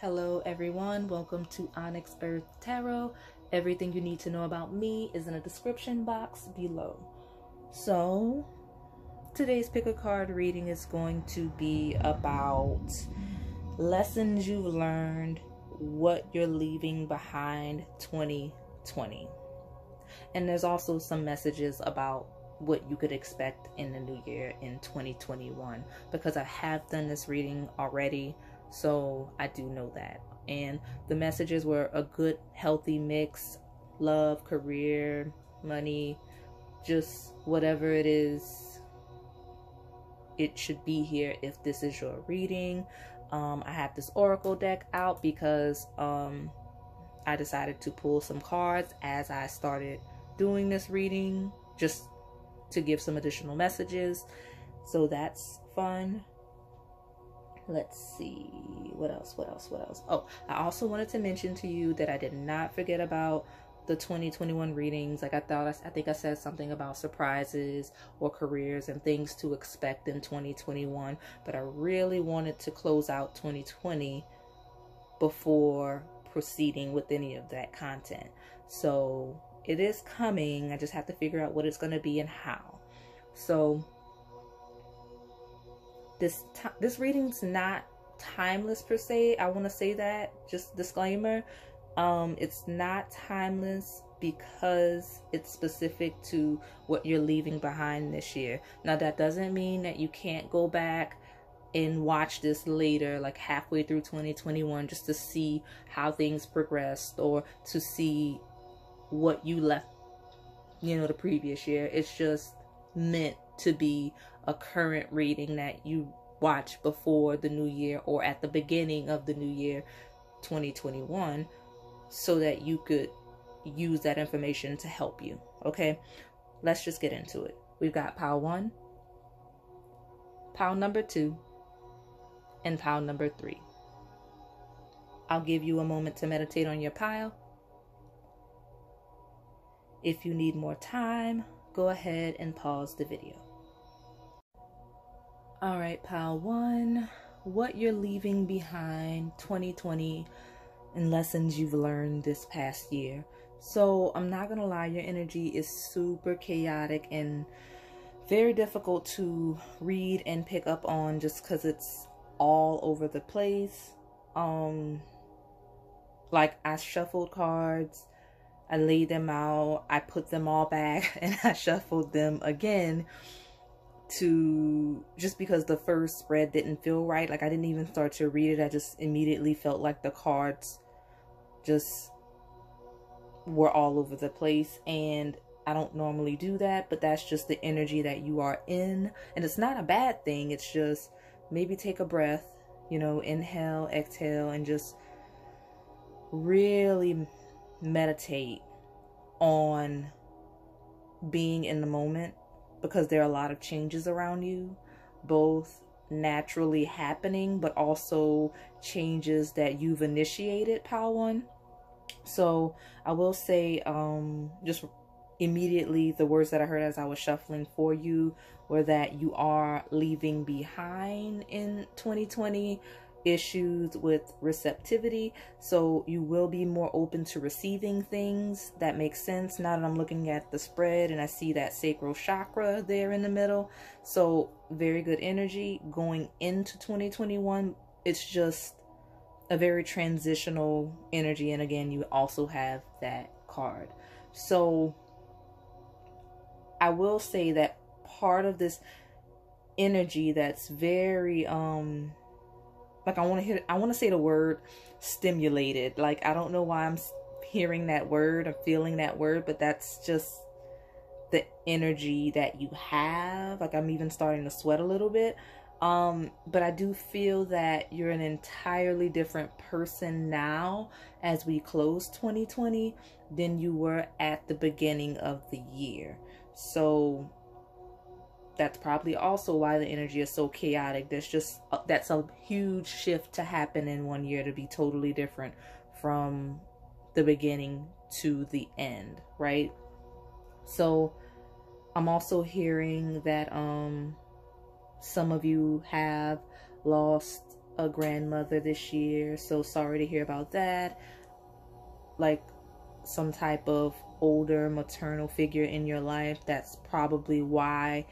Hello everyone, welcome to Onyx Earth Tarot. Everything you need to know about me is in a description box below. So today's pick a card reading is going to be about lessons you've learned, what you're leaving behind 2020. And there's also some messages about what you could expect in the new year in 2021, because I have done this reading already. So I do know that. And the messages were a good, healthy mix. Love, career, money, just whatever it is, it should be here if this is your reading. I have this oracle deck out because I decided to pull some cards as I started doing this reading, just to give some additional messages. So that's fun. Let's see, what else? Oh, I also wanted to mention to you that I did not forget about the 2021 readings. Like I think I said something about surprises or careers and things to expect in 2021, but I really wanted to close out 2020 before proceeding with any of that content. So it is coming. I just have to figure out what it's going to be and how. So this reading's not timeless per se. I want to say that, just disclaimer. It's not timeless because it's specific to what you're leaving behind this year. Now that doesn't mean that you can't go back and watch this later, like halfway through 2021, just to see how things progressed or to see what you left, the previous year. It's just meant to be a current reading that you watch before the new year or at the beginning of the new year 2021, so that you could use that information to help you. Okay, let's just get into it. We've got pile 1, pile number 2, and pile number 3. I'll give you a moment to meditate on your pile. If you need more time, go ahead and pause the video. All right, pile 1, what you're leaving behind 2020 and lessons you've learned this past year. So I'm not gonna lie, your energy is super chaotic and very difficult to read and pick up on just because it's all over the place. Like I shuffled cards, I laid them out, I put them all back, and I shuffled them again, just because the first spread didn't feel right. Like I didn't even start to read it. I just immediately felt like the cards just were all over the place, and I don't normally do that, but that's just the energy that you are in. And it's not a bad thing. It's just maybe take a breath, inhale, exhale, and just really meditate on being in the moment, because there are a lot of changes around you, both naturally happening, but also changes that you've initiated, pile 1. So I will say, just immediately, the words that I heard as I was shuffling for you were that you are leaving behind in 2020 issues with receptivity. So you will be more open to receiving things. That makes sense now that I'm looking at the spread and I see that sacral chakra there in the middle. So very good energy going into 2021. It's just a very transitional energy, and again, you also have that card. So I will say that part of this energy that's very like I want to say the word stimulated. Like I don't know why I'm hearing that word or feeling that word, but that's just the energy that you have. Like I'm even starting to sweat a little bit. But I do feel that you're an entirely different person now as we close 2020 than you were at the beginning of the year. So that's probably also why the energy is so chaotic. That's a huge shift to happen in one year, to be totally different from the beginning to the end, right? So I'm also hearing that some of you have lost a grandmother this year, so sorry to hear about that. Like some type of older maternal figure in your life. That's probably why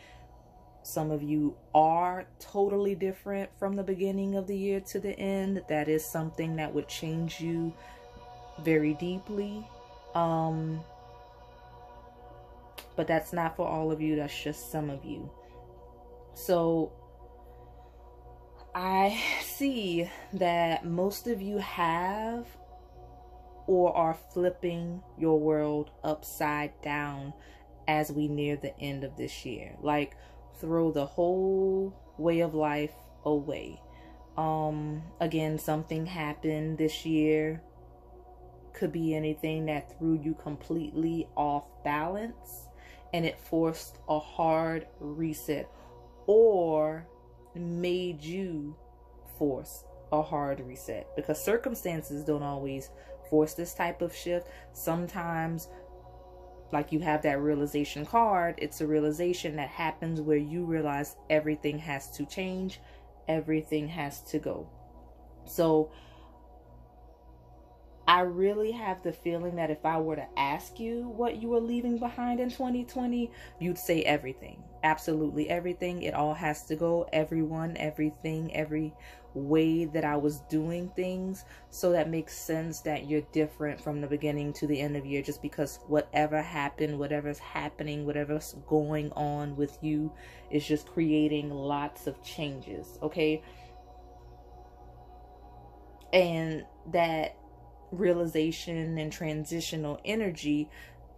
some of you are totally different from the beginning of the year to the end. That is something that would change you very deeply. But that's not for all of you. That's just some of you. So I see that most of you have or are flipping your world upside down as we near the end of this year. Like, throw the whole way of life away. Again, something happened this year. Could be anything that threw you completely off balance and it forced a hard reset, or made you force a hard reset, because circumstances don't always force this type of shift. Sometimes, like, you have that realization card, it's a realization that happens where you realize everything has to change, everything has to go. So I really have the feeling that if I were to ask you what you were leaving behind in 2020, you'd say everything. Absolutely everything. It all has to go. Everyone, everything, every way that I was doing things. So that makes sense that you're different from the beginning to the end of the year, just because whatever happened, whatever's happening, whatever's going on with you is just creating lots of changes. Okay. And that realization and transitional energy,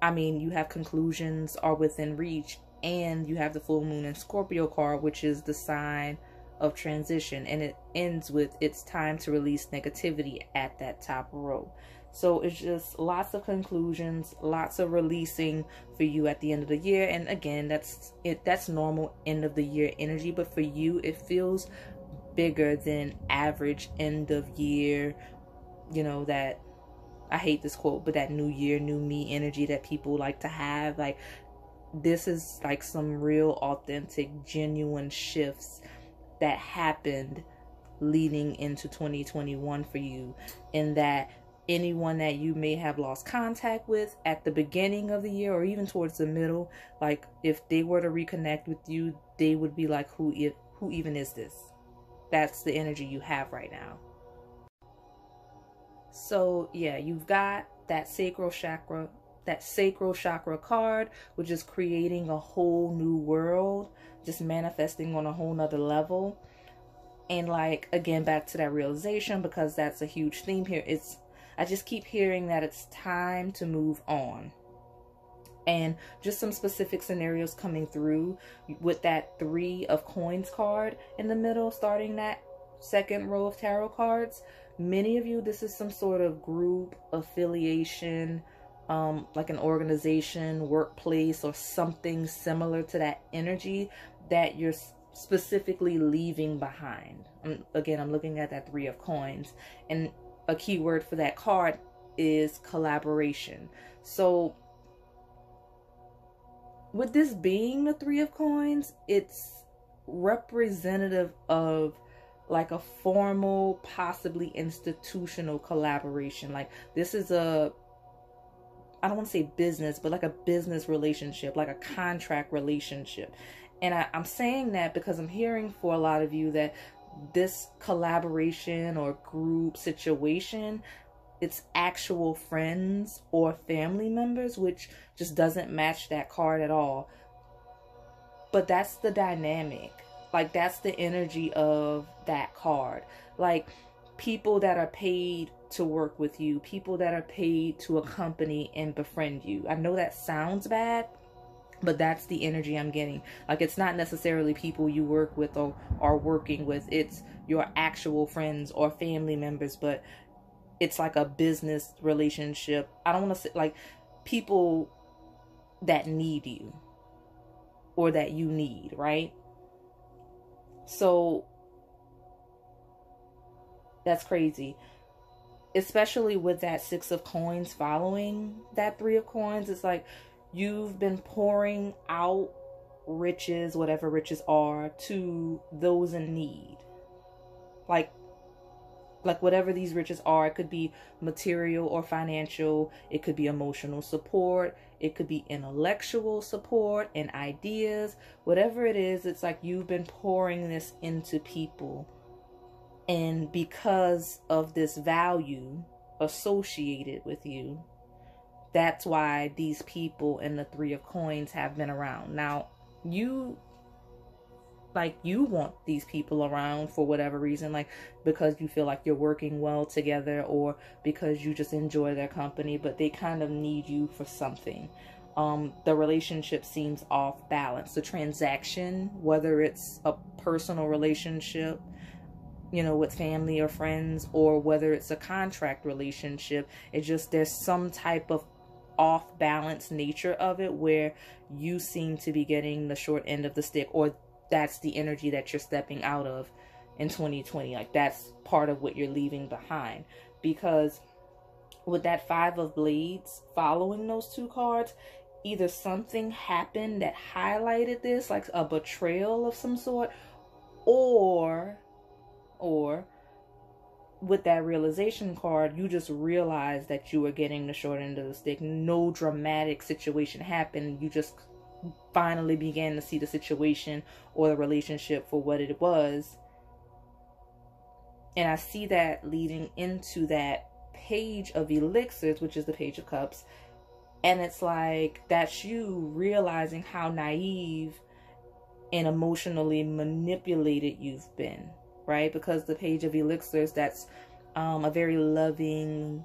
I mean, you have conclusions are within reach, and you have the full moon in Scorpio card, which is the sign of transition, and it ends with it's time to release negativity at that top row. So it's just lots of conclusions, lots of releasing for you at the end of the year. And again, that's normal end of the year energy, but for you it feels bigger than average end of year, you know, that, I hate this quote, but that new year, new me energy that people like to have. Like, this is like some real authentic, genuine shifts that happened leading into 2021 for you, in that anyone that you may have lost contact with at the beginning of the year or even towards the middle, like, if they were to reconnect with you, they would be like, who even is this? That's the energy you have right now. So yeah, you've got that sacral chakra card, which is creating a whole new world, just manifesting on a whole nother level. And like, again, back to that realization, because that's a huge theme here. I just keep hearing that it's time to move on. And just some specific scenarios coming through with that 3 of Coins card in the middle, starting that second row of tarot cards. Many of you, this is some sort of group affiliation, like an organization, workplace, or something similar to that energy that you're specifically leaving behind. Again, I'm looking at that 3 of Coins, and a key word for that card is collaboration. So with this being the 3 of Coins, it's representative of like a formal, possibly institutional collaboration. Like, this is I don't want to say business, but like a business relationship, like a contract relationship. And I'm saying that because I'm hearing for a lot of you that this collaboration or group situation, it's actual friends or family members, which just doesn't match that card at all. But that's the dynamic. Like, that's the energy of that card. Like, people that are paid to work with you, people that are paid to accompany and befriend you. I know that sounds bad, but that's the energy I'm getting. Like, it's not necessarily people you work with or are working with. It's your actual friends or family members, but it's like a business relationship. I don't want to say, like, people that need you or that you need, right? So that's crazy. Especially with that 6 of Coins following that 3 of Coins. It's like you've been pouring out riches, whatever riches are, to those in need. Like, Like whatever these riches are, it could be material or financial, it could be emotional support, it could be intellectual support and ideas, whatever it is. It's like you've been pouring this into people, and because of this value associated with you, that's why these people in the Three of Coins have been around. Now, you want these people around for whatever reason, like because you feel like you're working well together, or because you just enjoy their company, but they kind of need you for something. The relationship seems off balance. The transaction, whether it's a personal relationship, with family or friends, or whether it's a contract relationship, it's just there's some type of off balance nature of it where you seem to be getting the short end of the stick, or that's the energy that you're stepping out of in 2020. Like that's part of what you're leaving behind, because with that Five of Blades following those two cards, either something happened that highlighted this, like a betrayal of some sort, or with that realization card, you just realized that you were getting the short end of the stick. No dramatic situation happened. You just finally began to see the situation or the relationship for what it was. And I see that leading into that Page of Elixirs, which is the Page of Cups. And it's like, that's you realizing how naive and emotionally manipulated you've been, right? Because the Page of Elixirs, that's a very loving,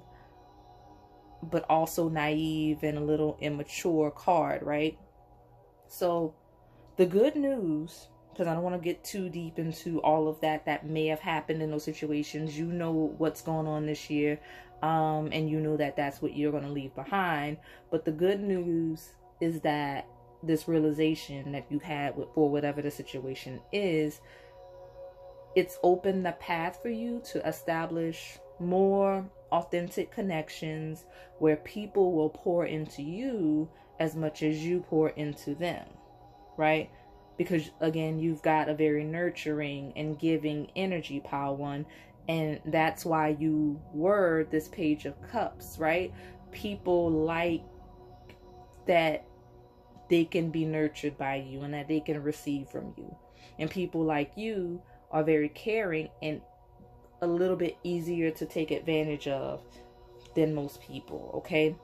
but also naive and a little immature card, right? So the good news, because I don't want to get too deep into all of that may have happened in those situations. You know what's going on this year, and you know that that's what you're going to leave behind. But the good news is that this realization that you had for whatever the situation is, it's opened the path for you to establish more authentic connections where people will pour into you as much as you pour into them, right? Because again, you've got a very nurturing and giving energy, pile one, and that's why you were this Page of Cups, right? People like that they can be nurtured by you and that they can receive from you. And people like you are very caring and a little bit easier to take advantage of than most people, okay?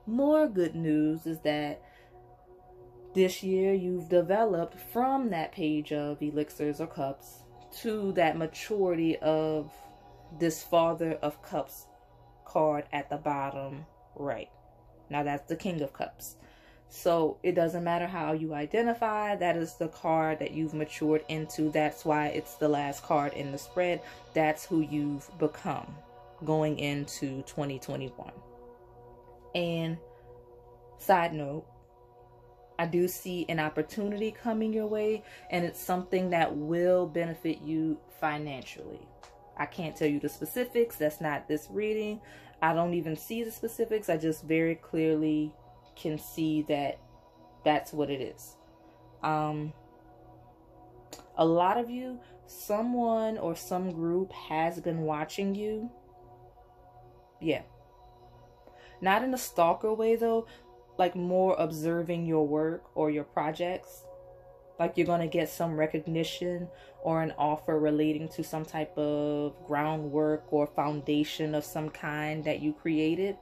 More good news is that this year you've developed from that Page of Elixirs or Cups to that maturity of this Father of Cups card at the bottom right. Now that's the King of Cups. So it doesn't matter how you identify, that is the card that you've matured into. That's why it's the last card in the spread. That's who you've become going into 2021. And side note, I do see an opportunity coming your way, and it's something that will benefit you financially. I can't tell you the specifics. That's not this reading. I don't even see the specifics. I just very clearly can see that that's what it is. A lot of you, someone or some group has been watching you. Yeah. Not in a stalker way though, like more observing your work or your projects. Like you're going to get some recognition or an offer relating to some type of groundwork or foundation of some kind that you created.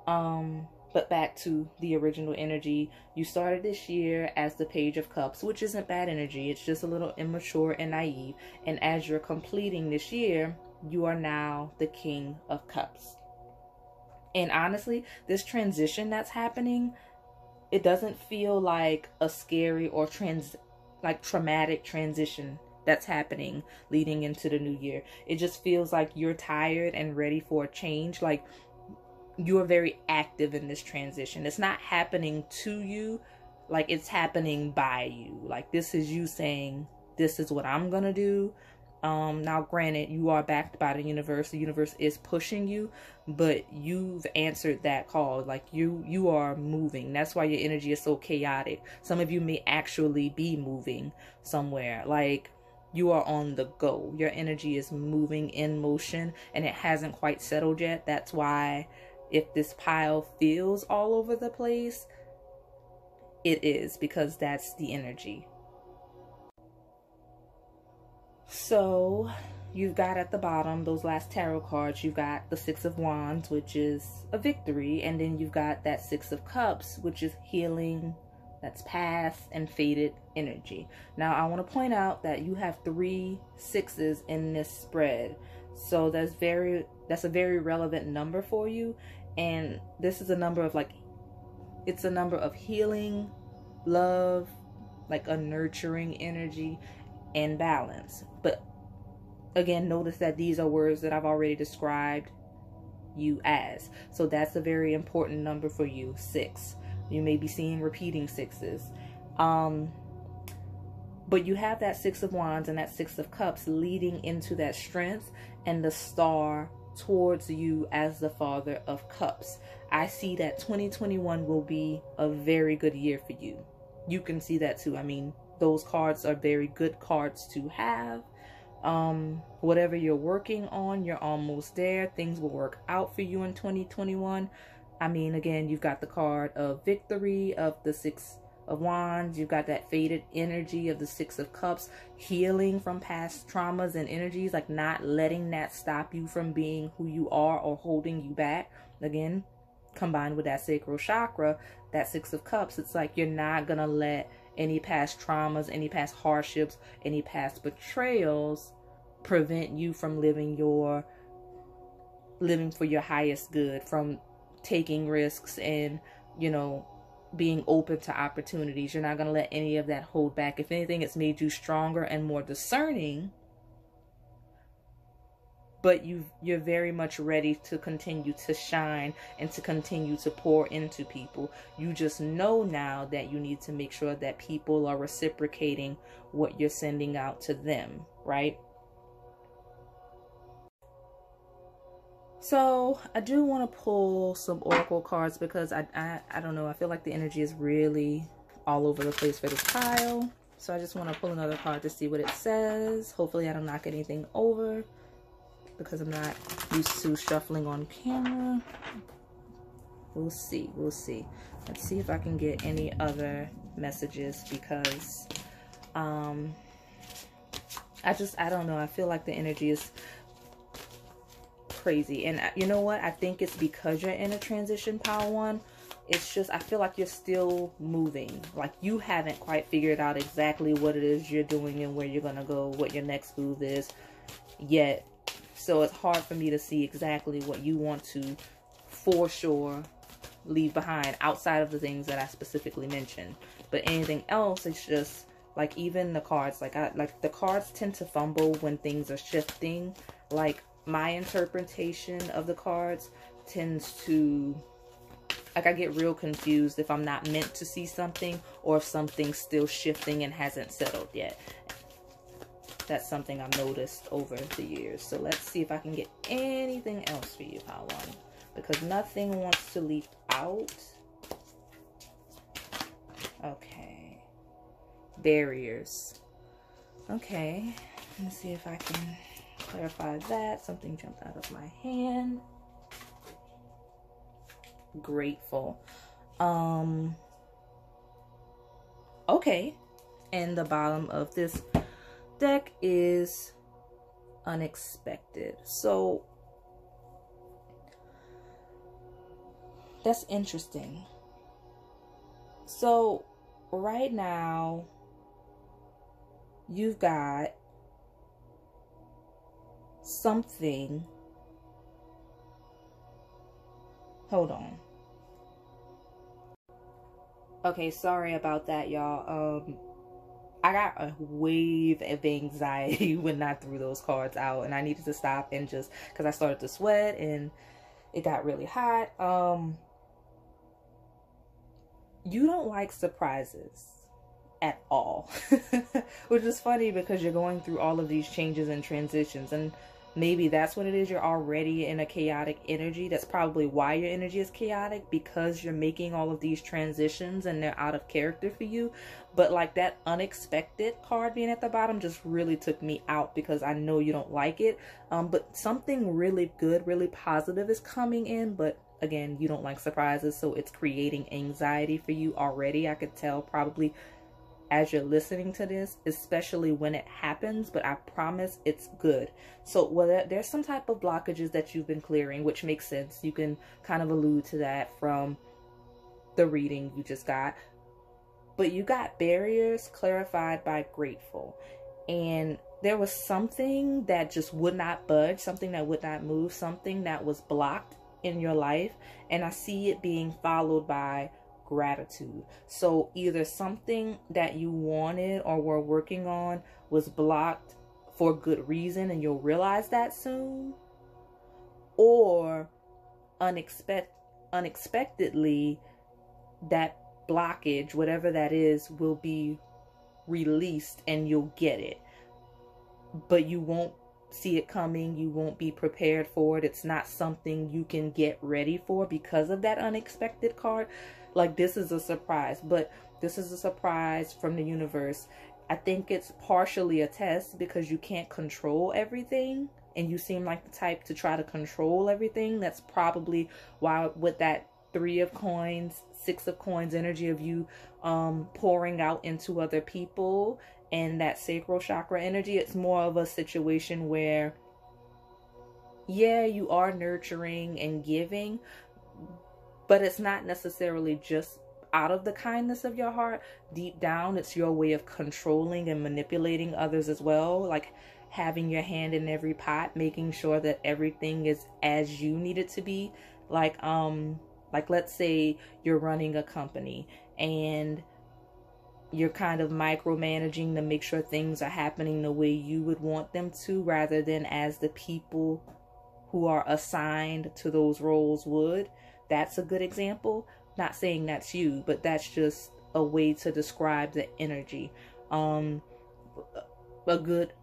But back to the original energy, you started this year as the Page of Cups, which isn't bad energy. It's just a little immature and naive. And as you're completing this year, you are now the King of Cups. And honestly, this transition that's happening, it doesn't feel like a scary or traumatic transition that's happening leading into the new year. It just feels like you're tired and ready for a change. Like you're very active in this transition. It's not happening to you, like it's happening by you. Like this is you saying, this is what I'm gonna do. Now granted, you are backed by the universe. The universe is pushing you, but you've answered that call. Like you are moving. That's why your energy is so chaotic. Some of you may actually be moving somewhere. Like You are on the go. Your energy is moving in motion and it hasn't quite settled yet. That's why if this pile feels all over the place, it is, because that's the energy. So you've got at the bottom, those last tarot cards, you've got the Six of Wands, which is a victory. And then you've got that Six of Cups, which is healing. That's past and faded energy. Now, I want to point out that you have 3 sixes in this spread. So that's a very relevant number for you. And this is a number of it's a number of healing, love, like a nurturing energy, and balance. But again, notice that these are words that I've already described you as. So that's a very important number for you, 6. You may be seeing repeating 6s. But you have that Six of Wands and that Six of Cups leading into that strength and the star towards you as the Father of Cups. I see that 2021 will be a very good year for you. You can see that too. I mean, those cards are very good cards to have. Whatever you're working on, you're almost there. Things will work out for you in 2021. I mean, again, you've got the card of victory of the Six of Wands. You've got that faded energy of the Six of Cups, healing from past traumas and energies, like not letting that stop you from being who you are or holding you back. Again, combined with that sacral chakra, that Six of Cups, it's like you're not going to let any past traumas, any past hardships, any past betrayals prevent you from living for your highest good, from taking risks and, you know, being open to opportunities. You're not going to let any of that hold back. If anything, it's made you stronger and more discerning, but you're very much ready to continue to shine and to continue to pour into people. You just know now that you need to make sure that people are reciprocating what you're sending out to them, right? So I do want to pull some oracle cards because I don't know, I feel like the energy is really all over the place for this pile. So I just want to pull another card to see what it says. Hopefully I don't knock anything over because I'm not used to shuffling on camera. We'll see. Let's see if I can get any other messages, because I don't know, I feel like the energy is crazy. And you know what, I think it's because you're in a transition, pile 1. It's just, I feel like you're still moving, like you haven't quite figured out exactly what it is you're doing and where you're gonna go, what your next move is yet. So it's hard for me to see exactly what you want to for sure leave behind outside of the things that I specifically mentioned. But anything else, it's just like, even the cards, like the cards tend to fumble when things are shifting. Like my interpretation of the cards tends to, like, I get real confused if I'm not meant to see something or if something's still shifting and hasn't settled yet. That's something I've noticed over the years. So let's see if I can get anything else for you, pile 1, because nothing wants to leap out. Okay. Barriers. Okay. Let's see if I can clarify that. Something jumped out of my hand. Grateful. Okay. And the bottom of this deck is unexpected. So that's interesting. So right now you've got something. Hold on. Okay, sorry about that, y'all. I got a wave of anxiety when I threw those cards out, and I needed to stop and just, because I started to sweat and it got really hot. You don't like surprises at all, which is funny because you're going through all of these changes and transitions, and maybe that's what it is. You're already in a chaotic energy. That's probably why your energy is chaotic, because you're making all of these transitions and they're out of character for you. But like that unexpected card being at the bottom just really took me out, because I know you don't like it. But something really good, really positive is coming in. But again, you don't like surprises, so it's creating anxiety for you already. I could tell probably as you're listening to this, especially when it happens, but I promise it's good. So whether there's some type of blockages that you've been clearing, which makes sense. You can kind of allude to that from the reading you just got. But you got barriers clarified by grateful. And there was something that just would not budge, something that would not move, something that was blocked in your life. And I see it being followed by gratitude. So either something that you wanted or were working on was blocked for good reason, and you'll realize that soon, or unexpectedly that blockage, whatever that is, will be released and you'll get it, but you won't see it coming. You won't be prepared for it. It's not something you can get ready for because of that unexpected card. Like, this is a surprise, but this is a surprise from the universe. I think it's partially a test because you can't control everything, and you seem like the type to try to control everything. That's probably why with that 3 of coins, 6 of coins energy of you pouring out into other people, and that sacral chakra energy, it's more of a situation where, yeah, you are nurturing and giving, but it's not necessarily just out of the kindness of your heart. Deep down, it's your way of controlling and manipulating others as well. Like having your hand in every pot, making sure that everything is as you need it to be. Like let's say you're running a company and you're kind of micromanaging to make sure things are happening the way you would want them to, rather than as the people who are assigned to those roles would. That's a good example. Not saying that's you, but that's just a way to describe the energy. A good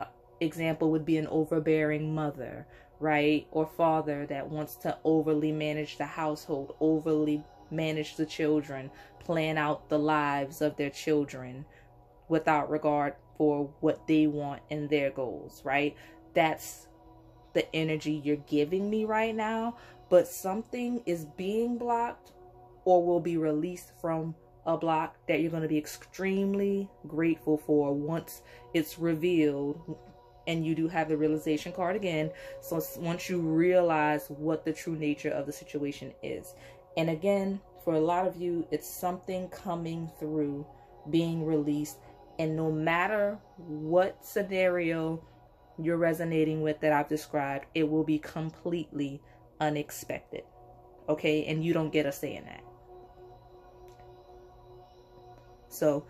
example would be an overbearing mother, right? Or father that wants to overly manage the household, overly manage the children, plan out the lives of their children without regard for what they want and their goals, right? That's the energy you're giving me right now. But something is being blocked or will be released from a block that you're going to be extremely grateful for once it's revealed. And you do have the realization card again. So once you realize what the true nature of the situation is. And again, for a lot of you, it's something coming through, being released. And no matter what scenario you're resonating with that I've described, it will be completely unexpected. Okay? And you don't get a say in that. So,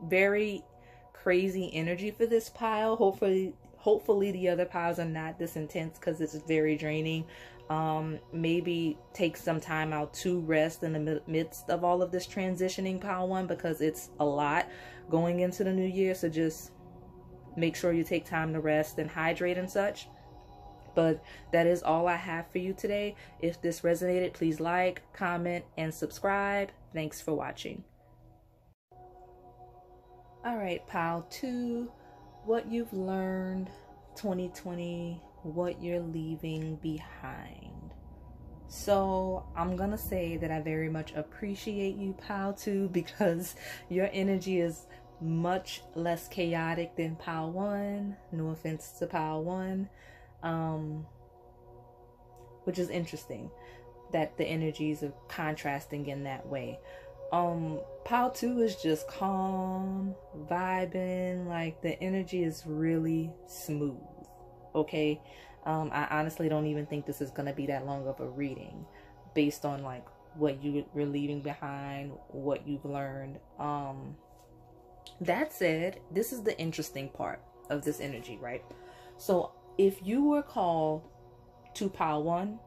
very crazy energy for this pile. Hopefully the other piles are not this intense, because it's very draining. Maybe take some time out to rest in the midst of all of this transitioning, pile 1, because it's a lot going into the new year. So just make sure you take time to rest and hydrate and such. But that is all I have for you today. If this resonated, please like, comment, and subscribe. Thanks for watching. All right, pile 2, what you've learned 2020, what you're leaving behind. So I'm gonna say that I very much appreciate you, pile 2, because your energy is much less chaotic than pile 1. No offense to pile 1. Which is interesting that the energies are contrasting in that way. Pile 2 is just calm, vibing, like the energy is really smooth. Okay, I honestly don't even think this is gonna be that long of a reading based on like what you're leaving behind, what you've learned. That said, this is the interesting part of this energy, right? So if you were called to pile 1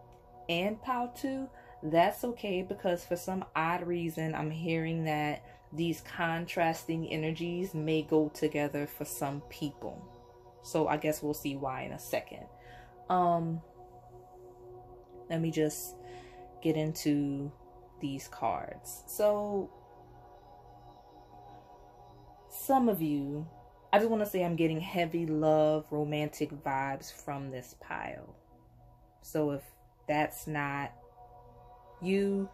and pile 2, that's okay, because for some odd reason I'm hearing that these contrasting energies may go together for some people. So I guess we'll see why in a second. Let me just get into these cards. So some of you, I just want to say I'm getting heavy love, romantic vibes from this pile. So if that's not you,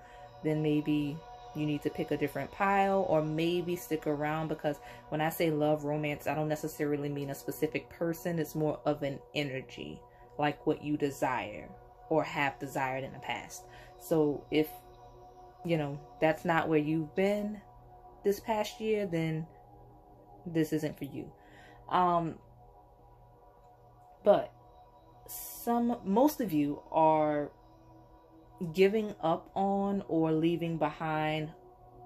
then maybe you need to pick a different pile, or maybe stick around, because when I say love, romance, I don't necessarily mean a specific person. It's more of an energy, like what you desire or have desired in the past. So if, you know, that's not where you've been this past year, then this isn't for you. But most of you are giving up on or leaving behind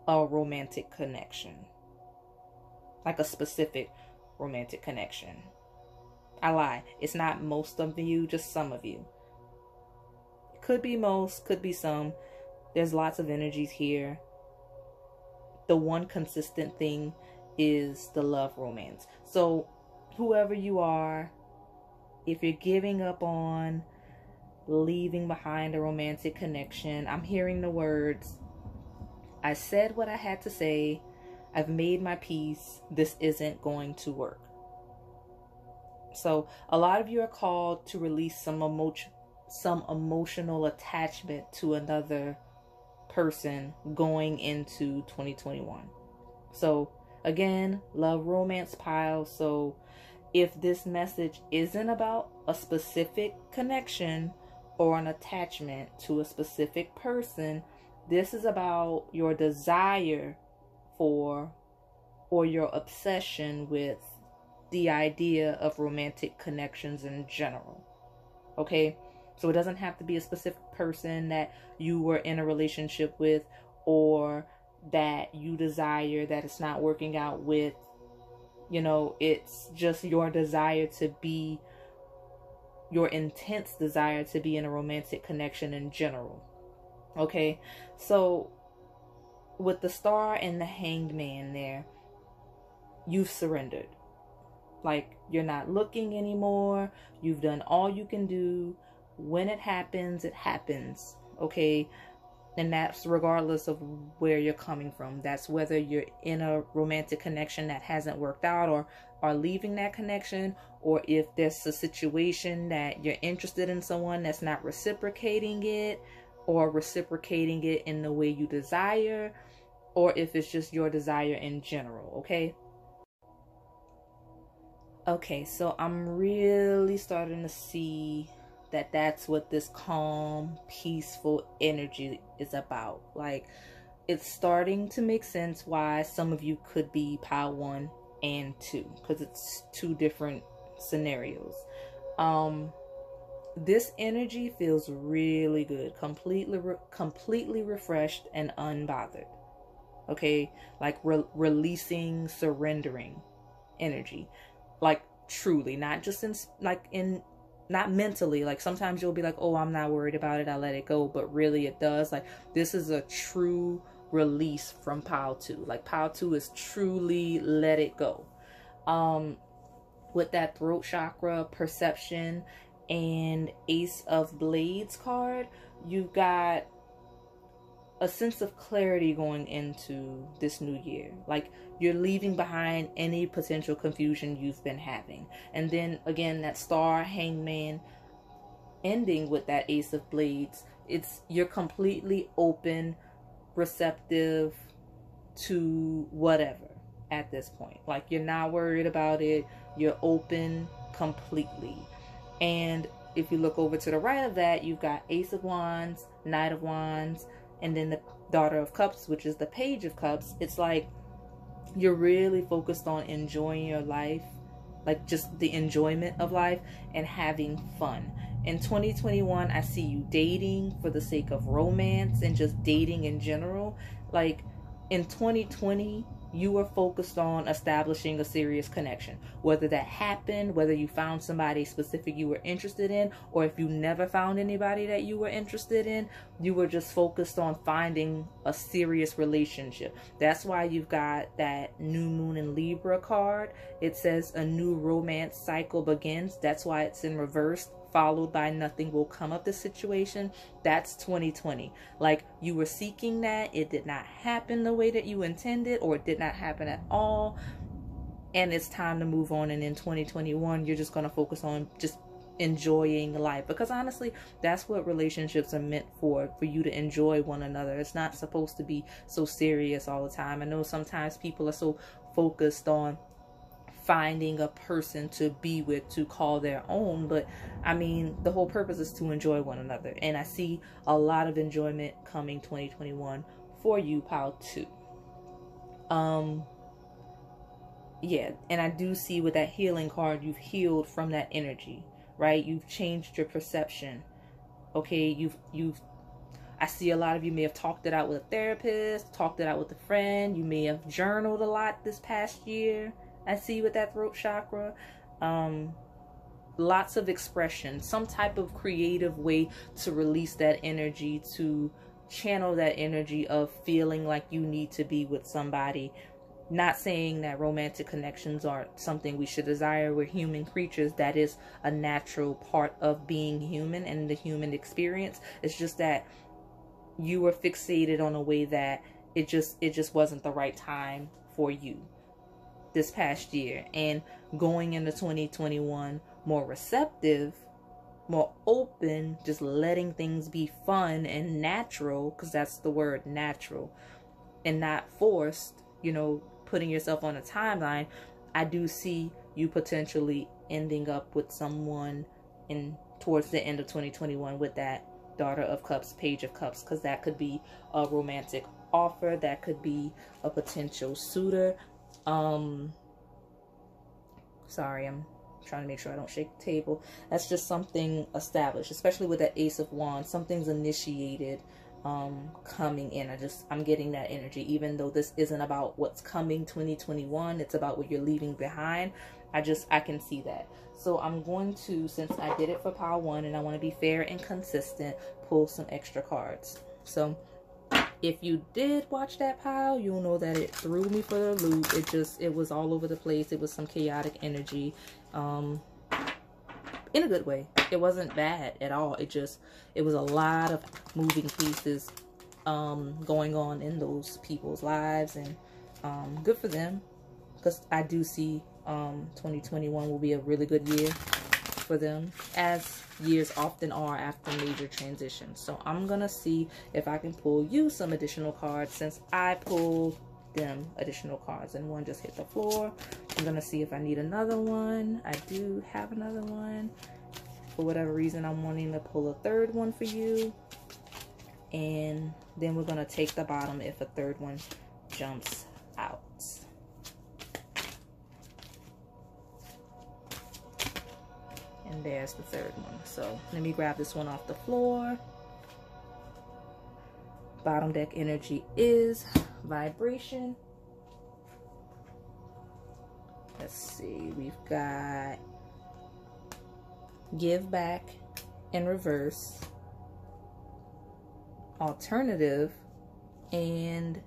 a romantic connection, like a specific romantic connection. I lie. It's not most of you, just some of you. Could be most, could be some. There's lots of energies here. The one consistent thing is the love romance. So whoever you are, if you're giving up on, leaving behind a romantic connection, I'm hearing the words, I said what I had to say, I've made my peace, this isn't going to work. So a lot of you are called to release some emotional attachment to another person going into 2021. So again, love romance pile. So if this message isn't about a specific connection or an attachment to a specific person, this is about your desire for, or your obsession with, the idea of romantic connections in general. Okay? So it doesn't have to be a specific person that you were in a relationship with, or that you desire that it's not working out with. You know, it's just your desire to be, your intense desire to be in a romantic connection in general. Okay, so with the Star and the Hanged Man there, you've surrendered. Like, you're not looking anymore. You've done all you can do. When it happens, it happens. Okay, and that's regardless of where you're coming from. That's whether you're in a romantic connection that hasn't worked out, or are leaving that connection, or if there's a situation that you're interested in someone that's not reciprocating it, or reciprocating it in the way you desire, or if it's just your desire in general. Okay? Okay, so I'm really starting to see that that's what this calm, peaceful energy is about. Like, it's starting to make sense why some of you could be pile 1 and 2, because it's 2 different scenarios. This energy feels really good, completely refreshed and unbothered. Okay, like releasing, surrendering energy, like truly, not just not mentally. Like sometimes you'll be like, oh, I'm not worried about it, I let it go, but really it does. Like, this is a true release from pile 2. Like, pile 2 is truly let it go. With that throat chakra, perception, and Ace of Blades card, you've got a sense of clarity going into this new year. Like, you're leaving behind any potential confusion you've been having. And then again, that Star, Hangman, ending with that Ace of Blades, you're completely open, receptive to whatever at this point. Like, you're not worried about it. You're open completely. And if you look over to the right of that, you've got Ace of Wands, Knight of Wands, and then the Daughter of Cups, which is the Page of Cups. It's like you're really focused on enjoying your life, like just the enjoyment of life and having fun. In 2021, I see you dating for the sake of romance and just dating in general. Like, in 2020, you were focused on establishing a serious connection. Whether that happened, whether you found somebody specific you were interested in, or if you never found anybody that you were interested in, you were just focused on finding a serious relationship. That's why you've got that new moon in Libra card. It says a new romance cycle begins. That's why it's in reverse, followed by nothing will come of the situation. That's 2020. Like, you were seeking that, it did not happen the way that you intended, or it did not happen at all, and it's time to move on. And in 2021, you're just going to focus on just enjoying life, because honestly, that's what relationships are meant for you to enjoy one another. It's not supposed to be so serious all the time. I know sometimes people are so focused on finding a person to be with, to call their own, but I mean, the whole purpose is to enjoy one another, and I see a lot of enjoyment coming 2021 for you, pile 2. Yeah, and I do see with that healing card, you've healed from that energy, right? You've changed your perception. Okay, I see a lot of you may have talked it out with a therapist, talked it out with a friend. You may have journaled a lot this past year. I see with that throat chakra. Lots of expression, some type of creative way to release that energy, to channel that energy of feeling like you need to be with somebody. Not saying that romantic connections aren't something we should desire. We're human creatures. That is a natural part of being human and the human experience. It's just that you were fixated on a way that it just wasn't the right time for you this past year. And going into 2021, more receptive, more open, just letting things be fun and natural, because that's the word, natural, and not forced, you know, putting yourself on a timeline. I do see you potentially ending up with someone in towards the end of 2021 with that Daughter of Cups, Page of Cups, because that could be a romantic offer, that could be a potential suitor. Sorry, I'm trying to make sure I don't shake the table. That's just something established, especially with that Ace of Wands. Something's initiated, coming in. I'm getting that energy, even though this isn't about what's coming 2021, it's about what you're leaving behind. I can see that. So I'm going to, since I did it for pile 1 and I want to be fair and consistent, pull some extra cards. So if you did watch that pile, you'll know that it threw me for the loop. It was all over the place. It was some chaotic energy, in a good way. It wasn't bad at all. It was a lot of moving pieces, going on in those people's lives, and, good for them, because I do see, 2021 will be a really good year for them, as years often are after major transitions. So I'm gonna see if I can pull you some additional cards, since I pulled them additional cards and one just hit the floor. I'm gonna see if I need another one. I do have another one. For whatever reason, I'm wanting to pull a third one for you, and then we're gonna take the bottom if a third one jumps out. And there's the third one. So let me grab this one off the floor. Bottom deck energy is vibration. Let's see, we've got give back in reverse, alternative, and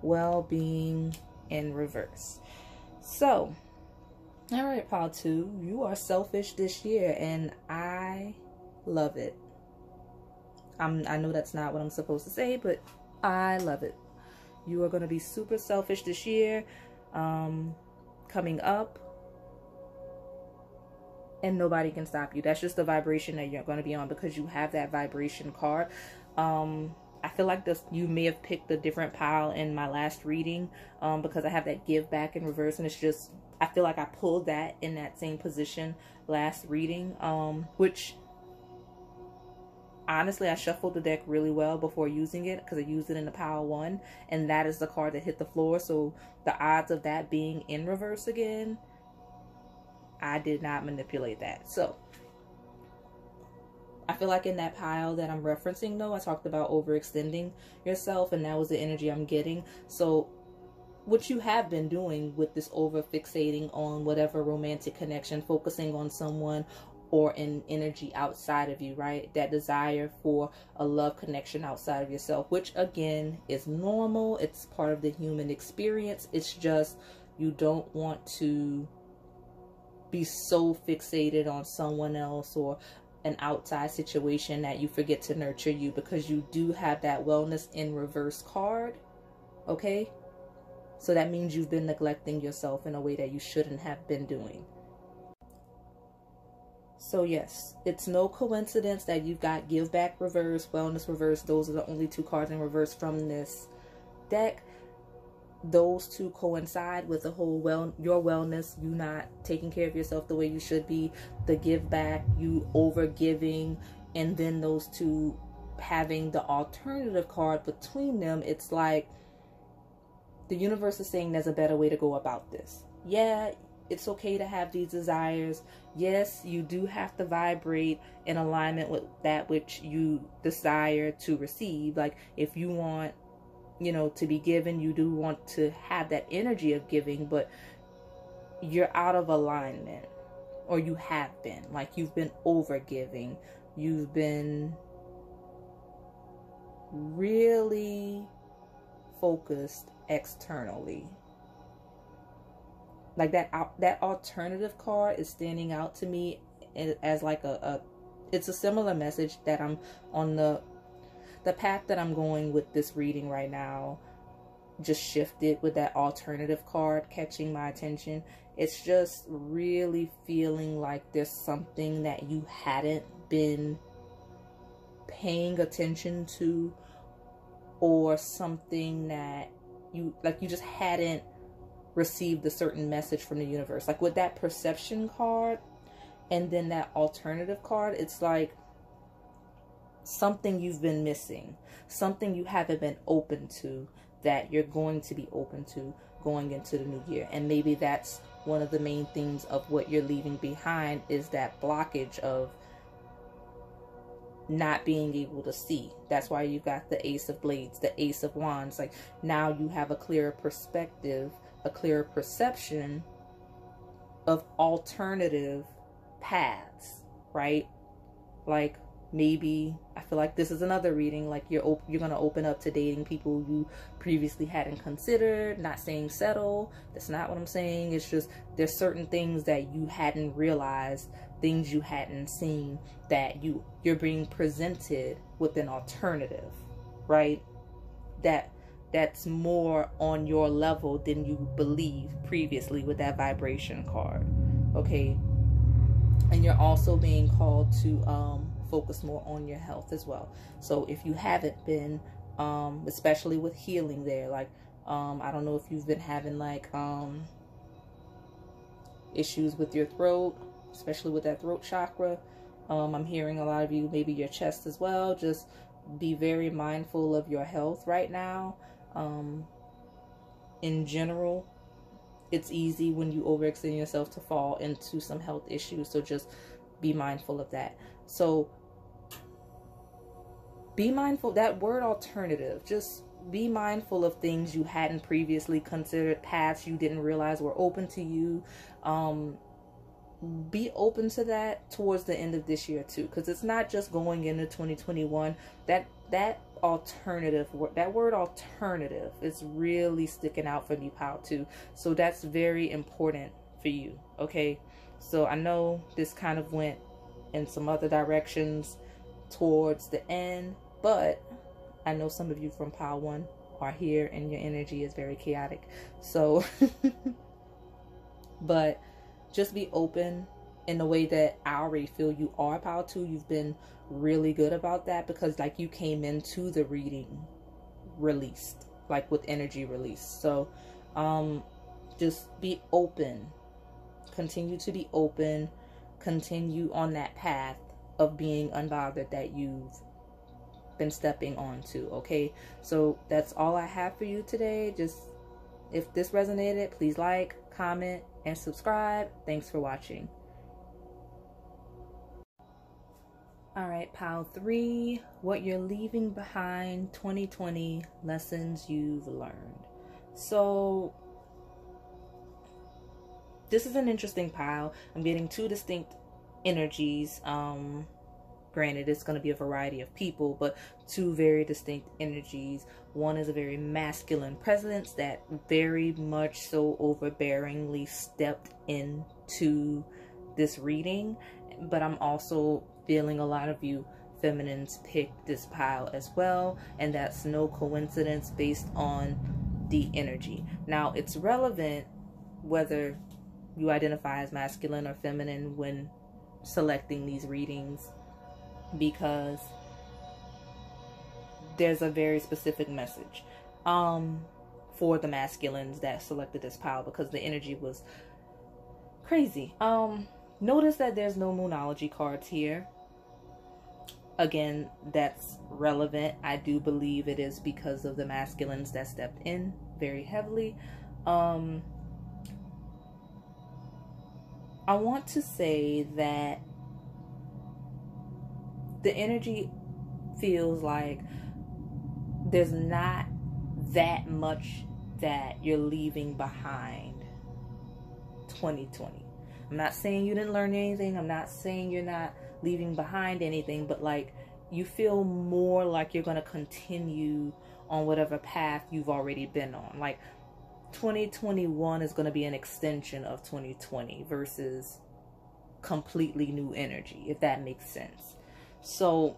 well-being in reverse. So all right, pile 2, you are selfish this year, and I love it. I know that's not what I'm supposed to say, but I love it. You are going to be super selfish this year, coming up, and nobody can stop you. That's just the vibration that you're going to be on, because you have that vibration card. I feel like you may have picked a different pile in my last reading, because I have that give back in reverse, and it's just, I feel like I pulled that in that same position last reading, which honestly, I shuffled the deck really well before using it, because I used it in the pile 1, and that is the card that hit the floor. So the odds of that being in reverse again, I did not manipulate that. So I feel like in that pile that I'm referencing, though, I talked about overextending yourself, and that was the energy I'm getting. So what you have been doing with this over fixating on whatever romantic connection, focusing on someone or an energy outside of you, right? That desire for a love connection outside of yourself, which again is normal. It's part of the human experience. It's just you don't want to be so fixated on someone else or an outside situation that you forget to nurture you, because you do have that wellness in reverse card. Okay, so that means you've been neglecting yourself in a way that you shouldn't have been doing. So yes, it's no coincidence that you've got give back reverse, wellness reverse. Those are the only two cards in reverse from this deck. Those two coincide with the whole your wellness, you not taking care of yourself the way you should be, the give back, you over giving, and then those two having the alternative card between them. It's like the universe is saying there's a better way to go about this. Yeah, it's okay to have these desires. Yes, you do have to vibrate in alignment with that which you desire to receive. Like if you want, you know, to be given, you do want to have that energy of giving, but you're out of alignment, or you have been. Like you've been over giving. You've been really focused externally. Like that alternative card is standing out to me as like it's a similar message that I'm on the path that I'm going with this reading right now. Just shifted with that alternative card catching my attention. It's just really feeling like there's something that you hadn't been paying attention to, or something that you just hadn't received a certain message from the universe. Like with that perception card and then that alternative card, it's like something you've been missing, something you haven't been open to, that you're going to be open to going into the new year. And maybe that's one of the main themes of what you're leaving behind, is that blockage of not being able to see. That's why you got the Ace of Blades, the Ace of Wands. Like now you have a clearer perspective, a clearer perception of alternative paths, right? Like maybe I feel like this is another reading, like you're going to open up to dating people you previously hadn't considered. Not saying settle, that's not what I'm saying. It's just there's certain things that you hadn't realized, things you hadn't seen, that you're being presented with an alternative, right? That's more on your level than you believe previously with that vibration card. Okay, and you're also being called to focus more on your health as well. So if you haven't been, especially with healing there, like I don't know if you've been having like issues with your throat, especially with that throat chakra. I'm hearing a lot of you, maybe your chest as well. Just be very mindful of your health right now. In general, it's easy when you overextend yourself to fall into some health issues. So just be mindful of that. So be mindful, that word alternative, just be mindful of things you hadn't previously considered, paths you didn't realize were open to you. Be open to that towards the end of this year too, because it's not just going into 2021. That alternative word, that word alternative, is really sticking out for me, pal, too. So that's very important for you. Okay, so I know this kind of went in some other directions towards the end, but I know some of you from pile 1 are here and your energy is very chaotic. So but just be open in the way that I already feel you are, pile 2. You've been really good about that, because like you came into the reading released, like with energy released. So just be open, continue to be open, continue on that path of being unbothered that you've been stepping onto. Okay, so that's all I have for you today. Just if this resonated, please like, comment, and subscribe. Thanks for watching. Alright, pile 3, what you're leaving behind, 2020 lessons you've learned. So this is an interesting pile. I'm getting two distinct energies. Granted, it's going to be a variety of people, but two very distinct energies. One is a very masculine presence that very much so overbearingly stepped into this reading. But I'm also feeling a lot of you feminines picked this pile as well, and that's no coincidence based on the energy. Now, it's relevant whether you identify as masculine or feminine when selecting these readings, because there's a very specific message for the masculines that selected this pile, because the energy was crazy. Notice that there's no moonology cards here. Again, that's relevant. I do believe it is because of the masculines that stepped in very heavily. I want to say that the energy feels like there's not that much that you're leaving behind 2020. I'm not saying you didn't learn anything. I'm not saying you're not leaving behind anything, but like you feel more like you're going to continue on whatever path you've already been on. Like 2021 is going to be an extension of 2020 versus completely new energy, if that makes sense. So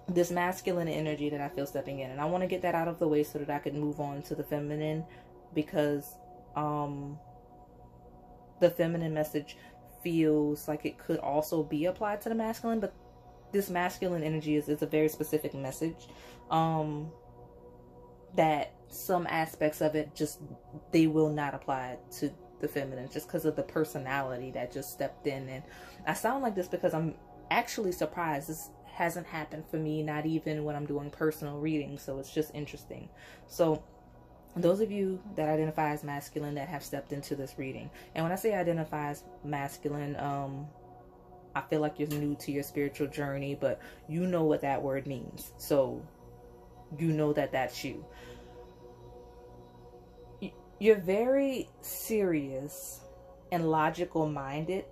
this masculine energy that I feel stepping in, and I want to get that out of the way so that I can move on to the feminine, because the feminine message feels like it could also be applied to the masculine, but this masculine energy is a very specific message that some aspects of it just, they will not apply to the feminine just because of the personality that just stepped in. And I sound like this because I'm actually surprised this hasn't happened for me, not even when I'm doing personal readings, so it's just interesting. So those of you that identify as masculine that have stepped into this reading, and when I say identify as masculine, I feel like you're new to your spiritual journey, but you know what that word means, so you know that that's you. You're very serious and logical minded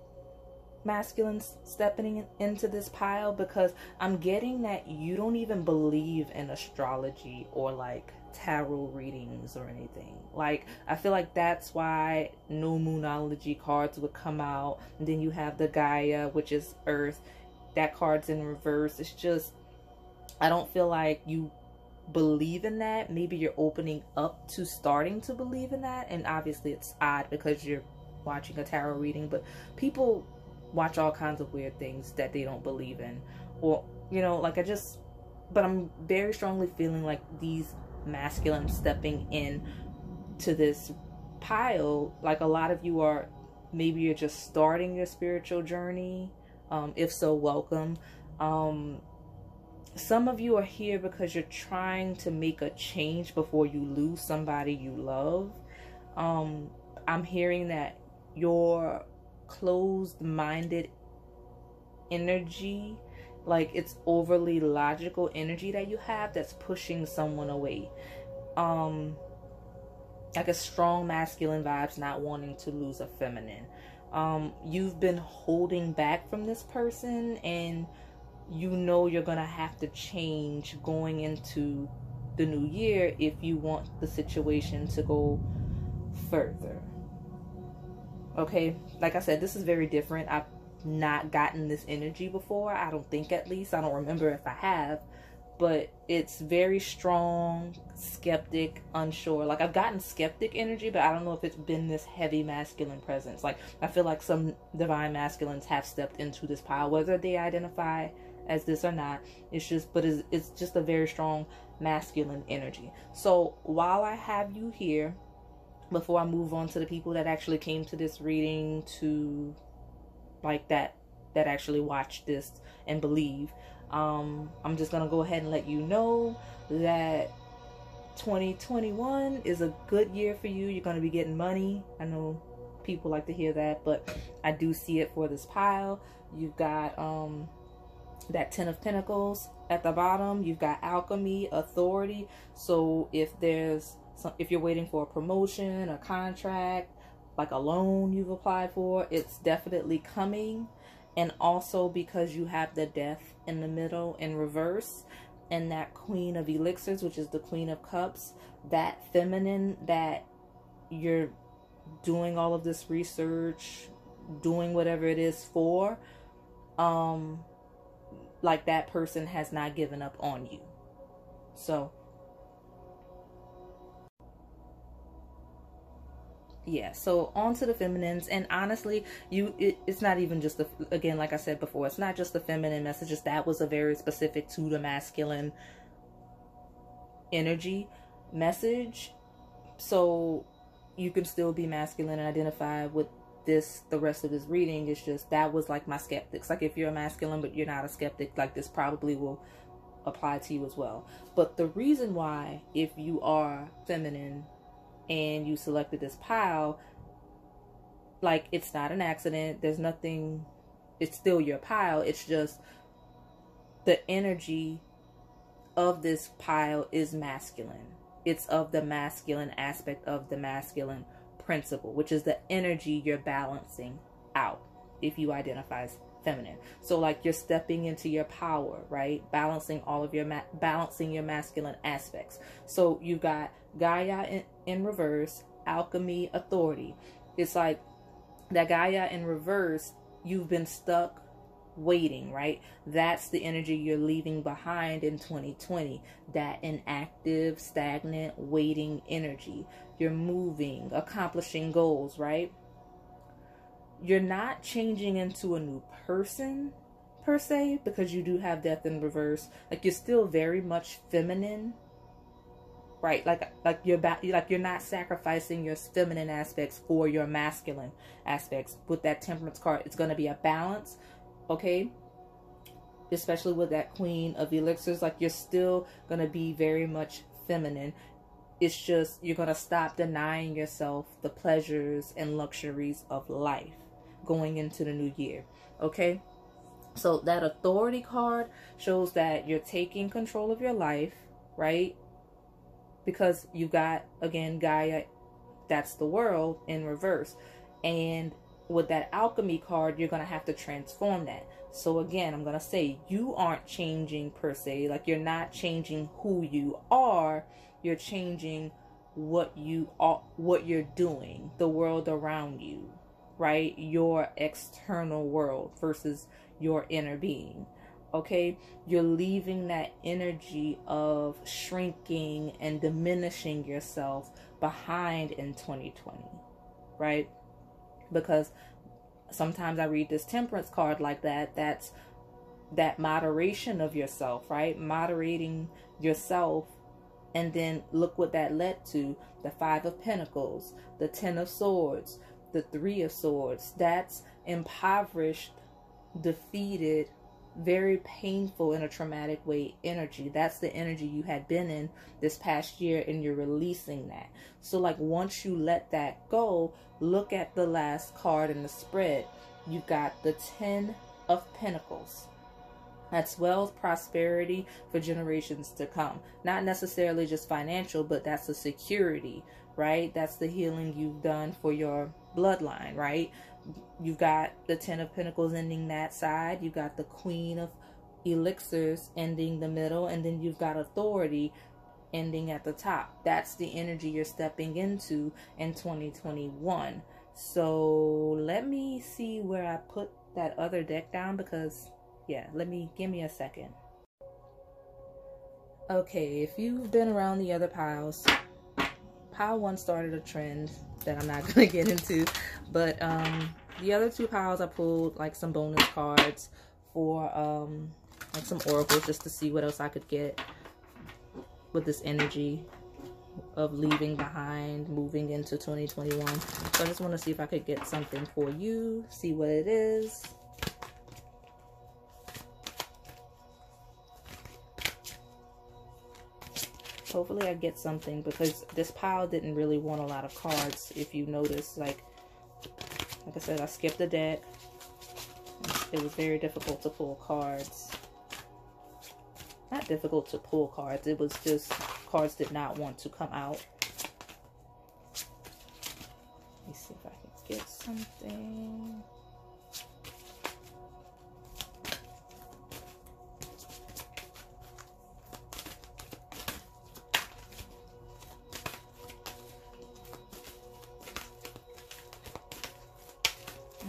masculine stepping into this pile, because I'm getting that you don't even believe in astrology or like tarot readings or anything. Like, I feel like that's why no moonology cards would come out. And then you have the Gaia, which is Earth. That card's in reverse. It's just, I don't feel like you believe in that. Maybe you're opening up to starting to believe in that. And obviously it's odd because you're watching a tarot reading, but people watch all kinds of weird things that they don't believe in, or you know, like but I'm very strongly feeling like these masculine stepping in to this pile, like a lot of you are, maybe you're just starting your spiritual journey. If so, welcome. Some of you are here because you're trying to make a change before you lose somebody you love. I'm hearing that your closed-minded energy, like it's overly logical energy that you have that's pushing someone away. Like a strong masculine vibes, not wanting to lose a feminine. You've been holding back from this person, and you know you're gonna have to change going into the new year if you want the situation to go further. Okay, like I said, this is very different. I've not gotten this energy before. I don't think, at least. I don't remember if I have. But it's very strong, skeptic, unsure. Like, I've gotten skeptic energy, but I don't know if it's been this heavy masculine presence. Like, I feel like some divine masculines have stepped into this pile, whether they identify as this or not. It's just, but it's just a very strong masculine energy. So while I have you here, before I move on to the people that actually came to this reading, to like that actually watched this and believe, I'm just gonna go ahead and let you know that 2021 is a good year for you. You're gonna be getting money. I know people like to hear that, but I do see it for this pile. You've got that 10 of Pentacles at the bottom. You've got alchemy, authority. So if there's So if you're waiting for a promotion, a contract, like a loan you've applied for, it's definitely coming. And also because you have the Death in the middle in reverse, and that Queen of Elixirs, which is the Queen of Cups, that feminine that you're doing all of this research, doing whatever it is for, like that person has not given up on you. So yeah, so on to the feminines. And honestly, it's not even just the, again, like I said before, it's not just the feminine messages. That was a very specific to the masculine energy message. So you can still be masculine and identify with this. The rest of this reading is just, that was like my skeptics. Like if you're a masculine but you're not a skeptic, like this probably will apply to you as well. But the reason why, if you are feminine and you selected this pile, like it's not an accident. There's nothing, it's still your pile. It's just the energy of this pile is masculine. It's of the masculine aspect of the masculine principle, which is the energy you're balancing out if you identify as feminine. So like you're stepping into your power, right? Balancing all of your balancing your masculine aspects. So you've got Gaia in reverse, alchemy, authority. It's like that Gaia in reverse, you've been stuck waiting, right? That's the energy you're leaving behind in 2020. That inactive, stagnant, waiting energy. You're moving, accomplishing goals, right? You're not changing into a new person per se, because you do have Death in reverse. Like you're still very much feminine, right? Like you're not sacrificing your feminine aspects for your masculine aspects. With that Temperance card, it's going to be a balance, okay? Especially with that Queen of Elixirs, like you're still going to be very much feminine. It's just you're going to stop denying yourself the pleasures and luxuries of life going into the new year, okay? So that Authority card shows that you're taking control of your life, right? Because you got, again, Gaia, that's the world, in reverse. And with that Alchemy card, you're going to have to transform that. So again, I'm going to say you aren't changing per se. Like you're not changing who you are. You're changing what you are, what you're doing, the world around you, right? Your external world versus your inner being. Okay, you're leaving that energy of shrinking and diminishing yourself behind in 2020, right? Because sometimes I read this Temperance card like that. That's that moderation of yourself, right? Moderating yourself. And then look what that led to. The Five of Pentacles, the Ten of Swords, the Three of Swords. That's impoverished, defeated, very painful in a traumatic way energy. That's the energy you had been in this past year, and you're releasing that. So like once you let that go, look at the last card in the spread. You've got the Ten of Pentacles. That's wealth, prosperity for generations to come. Not necessarily just financial, but that's the security, right? That's the healing you've done for your bloodline, right? You've got the Ten of Pentacles ending that side. You've got the Queen of Elixirs ending the middle. And then you've got Authority ending at the top. That's the energy you're stepping into in 2021. So let me see where I put that other deck down, because yeah, give me a second. Okay, if you've been around the other piles, pile 1 started a trend that I'm not going to get into, but the other 2 piles I pulled like some bonus cards for like some oracles, just to see what else I could get with this energy of leaving behind, moving into 2021. So I just want to see if I could get something for you, see what it is. Hopefully I get something, because this pile didn't really want a lot of cards. If you notice, like I said, I skipped the deck. It was very difficult to pull cards. Not difficult to pull cards, it was just cards did not want to come out. something.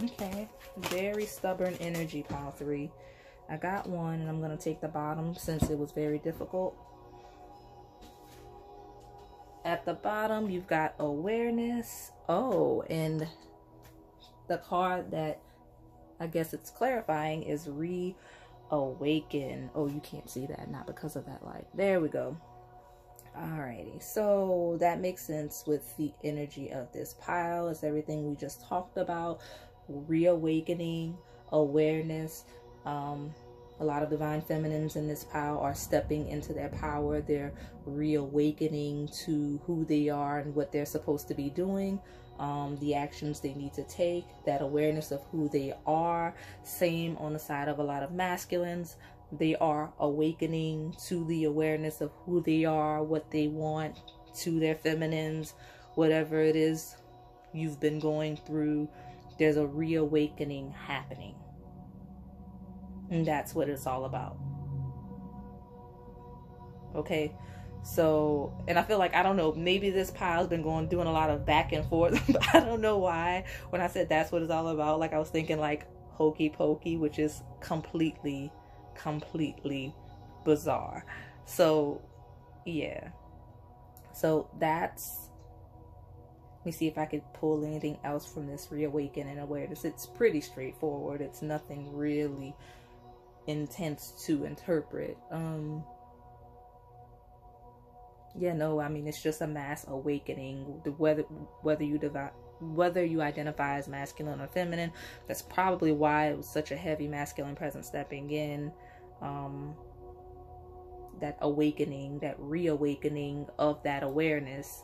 Okay, very stubborn energy, pile 3. I got one, and I'm going to take the bottom since it was very difficult. At the bottom, you've got awareness. Oh, and the card that I guess it's clarifying is reawaken. Oh, you can't see that, not because of that light. There we go. Alrighty, so that makes sense with the energy of this pile. It's everything we just talked about. Reawakening, awareness. A lot of divine feminines in this pile are stepping into their power. They're reawakening to who they are and what they're supposed to be doing, the actions they need to take, that awareness of who they are. Same on the side of a lot of masculines. They are awakening to the awareness of who they are, what they want, to their feminines, whatever it is you've been going through. There's a reawakening happening. And that's what it's all about. Okay, so, and I feel like, I don't know, maybe this pile's been doing a lot of back and forth. I don't know why. When I said that's what it's all about, like I was thinking like hokey pokey, which is completely bizarre. So yeah, so that's, let me see if I could pull anything else from this reawaken and awareness. It's pretty straightforward. It's nothing really intense to interpret. Yeah, no, I mean, it's just a mass awakening. Whether you identify as masculine or feminine, that's probably why it was such a heavy masculine presence stepping in. That awakening, that reawakening of that awareness,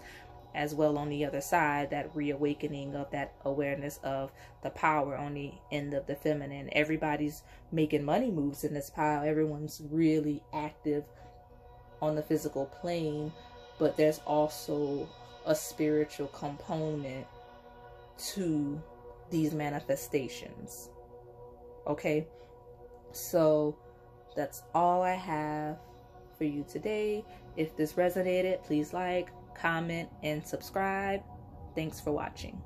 as well on the other side, that reawakening of that awareness of the power on the end of the feminine. Everybody's making money moves in this pile. Everyone's really active on the physical plane, but there's also a spiritual component to these manifestations. Okay, so that's all I have for you today. If this resonated, please like, comment, and subscribe. Thanks for watching.